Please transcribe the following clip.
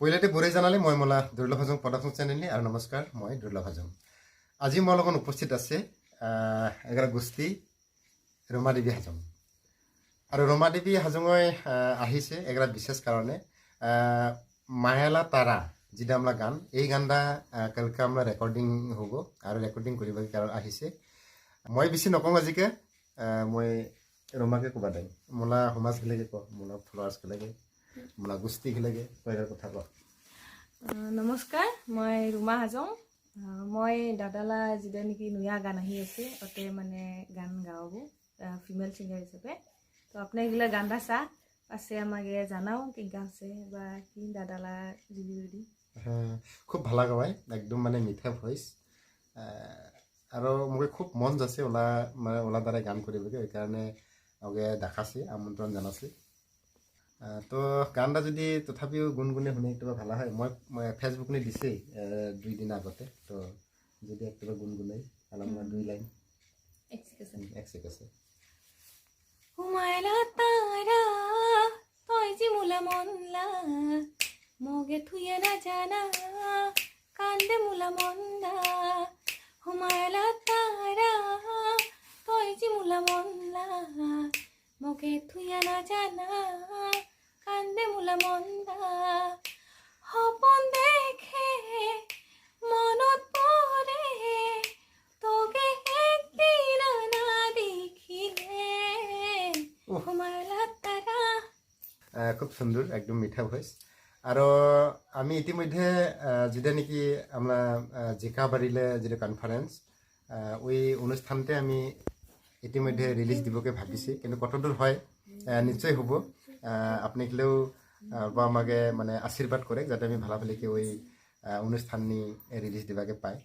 পইলাতে বুঢ়ী জানালে মই মোলা দুৰ্লভ হাজং প্ৰডাকশ্যন চেনেলনি আৰু নমস্কাৰ মই দুৰ্লভ হাজং আজি মোৰ লগত উপস্থিত আছে এগৰা গোষ্ঠী ৰমা দেৱী হাজং আৰু ৰমা দেৱী হাজঙই আহিছে এগৰা বিশেষ কাৰণে মায়ালা তাৰা যিটা আমৰা গান এই গানটা কালকে আমৰা ৰেকৰ্ডিং হব আৰ ৰেকৰ্ডিং কৰিব কাৰণ আহিছে মই বেশি নকওঁ আজিকে মই ৰমাকে কবা দেই মোলা সমাজ গিলেকে ক মোলা ফলোৱাৰ্স গিলেকে মোলা গোষ্ঠী গিলেকে কয়ৰ কথা ক নমস্কাৰ মই ৰুমা হাজং মই দাদালা যিটা নেকি নয়া গান আহি আছে অতে মানে গান গাব ফিমেল সিঙ্গার হিসাবে তো আপনার এগুলা গানটা চা আছে আমাকে জানাও কি গাছে বা কি দাদালা যদি খুব ভালো গায় একদম মানে মিঠা ভয়েস আর মোক খুব মন যাচ্ছে ওলা মানে ওলা দ্বারা গান করবে এই কারণে ওকে দেখাছি আমন্ত্রণ জানাছি তো গানটা যদি তথাপিও গুণগুণে শুনে একটু ভালো হয় মই ফেসবুক নি দিছে 2 দিন আগতে তো যদি একটু গুণগুণাই আলামনা 2 লাইন এক সেকেন্ড আছে হুমায়লা তারা তই জি মুলা মনলা মগে থুয়ে না জানা কান্দে মুলা মন্দা হুমায়লা তারা তই জি মুলা মনলা মগে থুয়ে না জানা কান্দে মুলা মন্দা হপন দেখে মনত পড়ে তোকে একদিন না দেখিলে হুমায়লা তারা খুব সুন্দর একদম মিঠা ভয়েস আর আমি ইতিমধ্যে যেটা নাকি আমরা জিকাবাড়িলে যেটা কনফারেন্স ওই অনুষ্ঠানতে আমি ইতিমধ্যে রিলিজ দিবকে ভাবিছি কিন্তু কতদূর হয় নিশ্চয় হব আপনাকেও বা আমাকে মানে আশীর্বাদ করে যাতে আমি ভালো ভালিকে ওই অনুষ্ঠান রিলিজ দিবাকে পাই